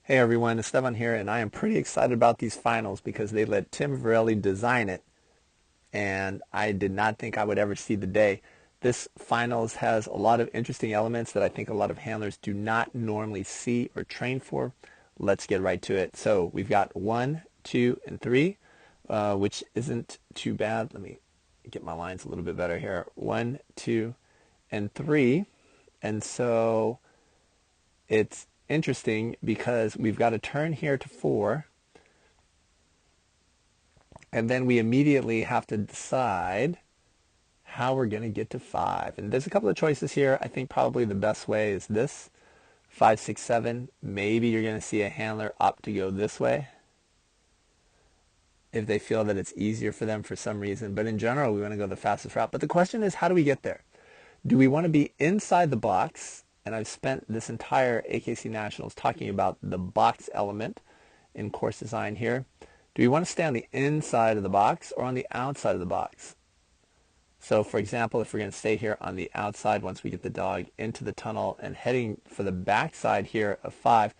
Hey everyone, Esteban here, and I am pretty excited about these finals because they let Tim Verrelli design it, and I did not think I would ever see the day. This finals has a lot of interesting elements that I think a lot of handlers do not normally see or train for. Let's get right to it. So we've got 1, 2, and 3, which isn't too bad. Let me get my lines a little bit better here. 1, 2, and 3. And so it's interesting because we've got a turn here to 4, and then we immediately have to decide how we're going to get to 5. And there's a couple of choices here. I think probably the best way is this, 5, 6, 7. Maybe you're going to see a handler opt to go this way if they feel that it's easier for them for some reason. But in general, we want to go the fastest route. But the question is, how do we get there? Do we want to be inside the box? And I've spent this entire AKC Nationals talking about the box element in course design here. Do we want to stay on the inside of the box or on the outside of the box? So for example, if we're going to stay here on the outside once we get the dog into the tunnel and heading for the back side here of 5,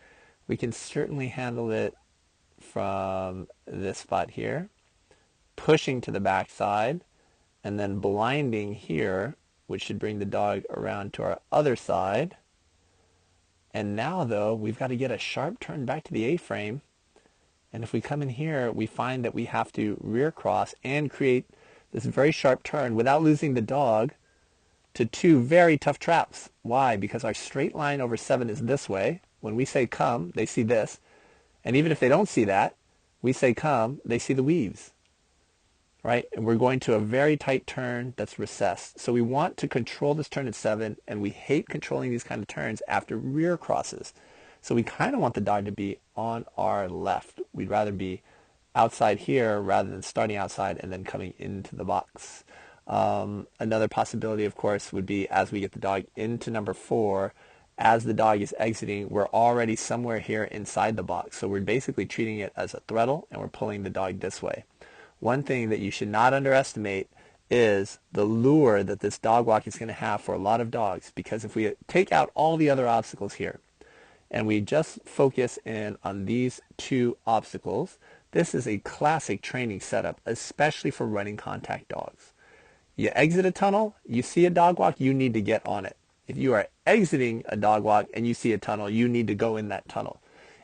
we can certainly handle it from this spot here, pushing to the back side, and then blinding here, which should bring the dog around to our other side. And now, though, we've got to get a sharp turn back to the A-frame. And if we come in here, we find that we have to rear cross and create this very sharp turn without losing the dog to 2 very tough traps. Why? Because our straight line over 7 is this way. When we say come, they see this. And even if they don't see that, we say come, they see the weaves. Right? And we're going to a very tight turn that's recessed. So we want to control this turn at 7, and we hate controlling these kind of turns after rear crosses. So we kind of want the dog to be on our left. We'd rather be outside here rather than starting outside and then coming into the box. Another possibility, of course, would be as we get the dog into number 4, as the dog is exiting, we're already somewhere here inside the box. So we're basically treating it as a throttle, and we're pulling the dog this way. One thing that you should not underestimate is the lure that this dog walk is going to have for a lot of dogs, because if we take out all the other obstacles here and we just focus in on these 2 obstacles, this is a classic training setup, especially for running contact dogs. You exit a tunnel, you see a dog walk, you need to get on it. If you are exiting a dog walk and you see a tunnel, you need to go in that tunnel.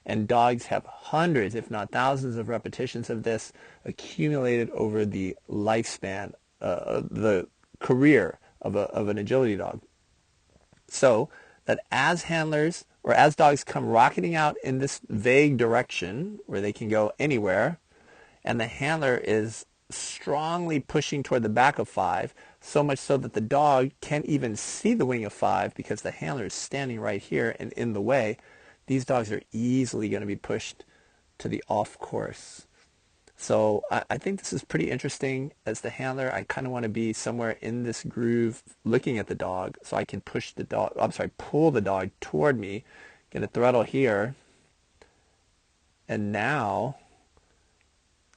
And dogs have hundreds, if not thousands, of repetitions of this accumulated over the lifespan, the career of an agility dog. So that as handlers or as dogs come rocketing out in this vague direction where they can go anywhere, and the handler is strongly pushing toward the back of 5, so much so that the dog can't even see the wing of 5 because the handler is standing right here and in the way, these dogs are easily going to be pushed to the off course. So I think this is pretty interesting. As the handler, I kind of want to be somewhere in this groove looking at the dog so I can push the dog, pull the dog toward me, get a throttle here. And now,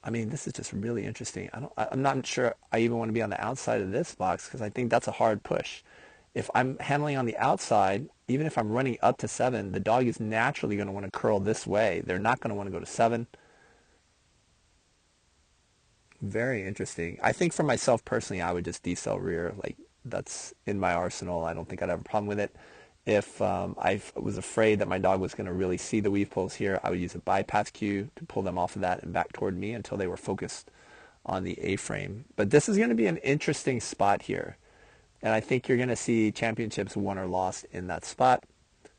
I mean, this is just really interesting. I'm not sure I even want to be on the outside of this box because I think that's a hard push. If I'm handling on the outside, even if I'm running up to 7, the dog is naturally going to want to curl this way. They're not going to want to go to 7. Very interesting. I think for myself personally, I would just decel rear. Like, that's in my arsenal. I don't think I'd have a problem with it. If I was afraid that my dog was going to really see the weave pulls here, I would use a bypass cue to pull them off of that and back toward me until they were focused on the A-frame. But this is going to be an interesting spot here. And I think you're going to see championships won or lost in that spot,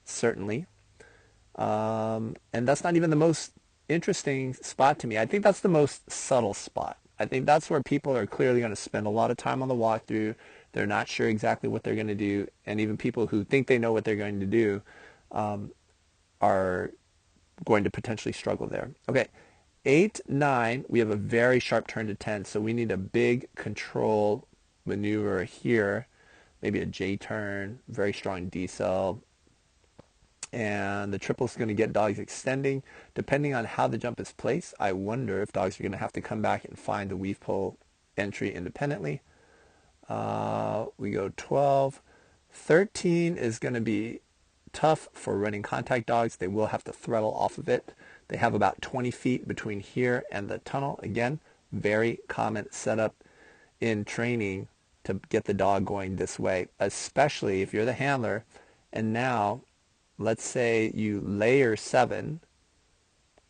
certainly. And that's not even the most interesting spot to me. I think that's the most subtle spot. I think that's where people are clearly going to spend a lot of time on the walkthrough. They're not sure exactly what they're going to do. And even people who think they know what they're going to do are going to potentially struggle there. Okay, 8, 9, we have a very sharp turn to 10. So we need a big control maneuver here. Maybe a J turn, very strong decel. And the triple is going to get dogs extending. Depending on how the jump is placed, I wonder if dogs are going to have to come back and find the weave pull entry independently. We go 12. 13 is going to be tough for running contact dogs. They will have to throttle off of it. They have about 20 feet between here and the tunnel. Again, very common setup in training to get the dog going this way, especially if you're the handler. And now, let's say you layer 7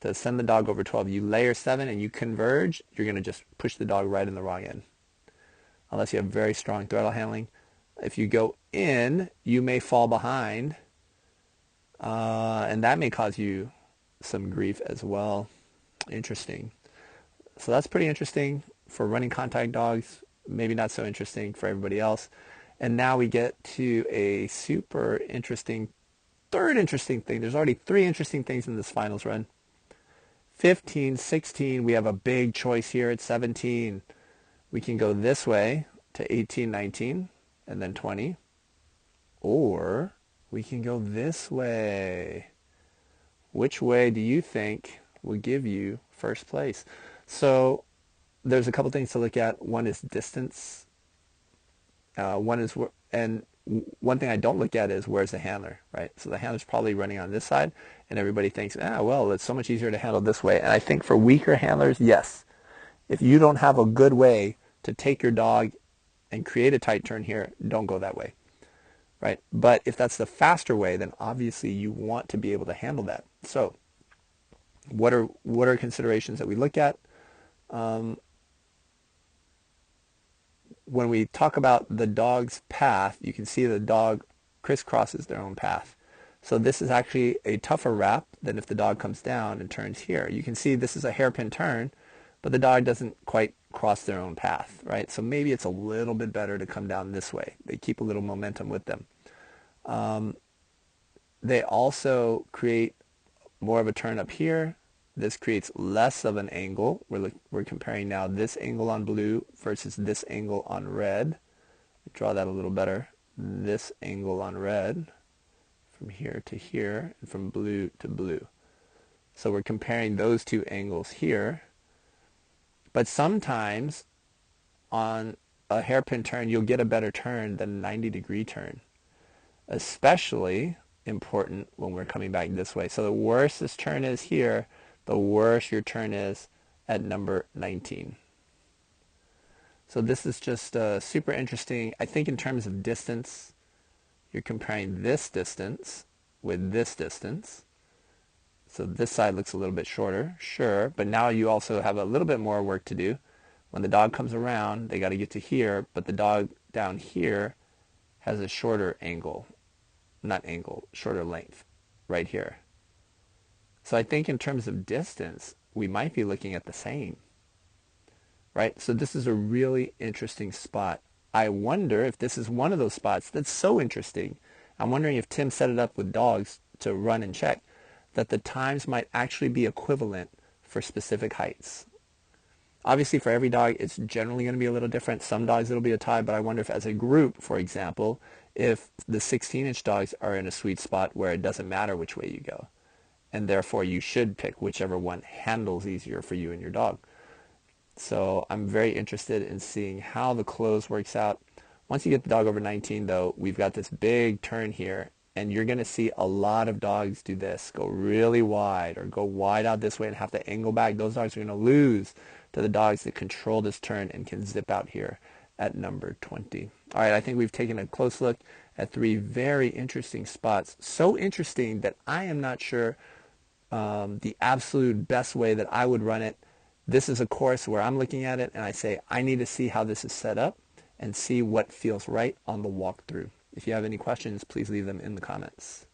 to send the dog over 12. You layer 7 and you converge, you're going to just push the dog right in the wrong end, unless you have very strong throttle handling. If you go in, you may fall behind, and that may cause you some grief as well. Interesting. So that's pretty interesting for running contact dogs. Maybe not so interesting for everybody else. And now we get to a super interesting, third interesting thing. There's already 3 interesting things in this finals run. 15, 16, we have a big choice here at 17. We can go this way to 18, 19, and then 20. Or we can go this way. Which way do you think will give you first place? So there's a couple things to look at. One is distance. One thing I don't look at is where's the handler, right? So the handler's probably running on this side, and everybody thinks, well, it's so much easier to handle this way. And I think for weaker handlers, yes. If you don't have a good way to take your dog and create a tight turn here, don't go that way, right? But if that's the faster way, then obviously you want to be able to handle that. So what are considerations that we look at? When we talk about the dog's path, you can see the dog crisscrosses their own path. So this is actually a tougher wrap than if the dog comes down and turns here. You can see this is a hairpin turn, but the dog doesn't quite cross their own path, right? So maybe it's a little bit better to come down this way. They keep a little momentum with them. They also create more of a turn up here. This creates less of an angle. We're comparing now this angle on blue versus this angle on red. Draw that a little better. This angle on red from here to here and from blue to blue. So we're comparing those 2 angles here. But sometimes on a hairpin turn, you'll get a better turn than a 90-degree turn. Especially important when we're coming back this way. So the worse this turn is here, the worse your turn is at number 19. So this is just super interesting. I think in terms of distance, you're comparing this distance with this distance. So this side looks a little bit shorter, sure, but now you also have a little bit more work to do. When the dog comes around, they got to get to here, but the dog down here has a shorter angle, shorter length right here. So I think in terms of distance, we might be looking at the same, right? So this is a really interesting spot. I wonder if this is one of those spots that's so interesting. I'm wondering if Tim set it up with dogs to run and check, that the times might actually be equivalent for specific heights. Obviously, for every dog, it's generally going to be a little different. Some dogs, it'll be a tie, but I wonder if as a group, for example, if the 16-inch dogs are in a sweet spot where it doesn't matter which way you go, and therefore you should pick whichever one handles easier for you and your dog. So I'm very interested in seeing how the close works out. Once you get the dog over 19, though, we've got this big turn here, and you're going to see a lot of dogs do this, go really wide or go wide out this way and have to angle back. Those dogs are going to lose to the dogs that control this turn and can zip out here at number 20. All right, I think we've taken a close look at 3 very interesting spots. So interesting that I am not sure the absolute best way that I would run it. This is a course where I'm looking at it and I say, I need to see how this is set up and see what feels right on the walkthrough. If you have any questions, please leave them in the comments.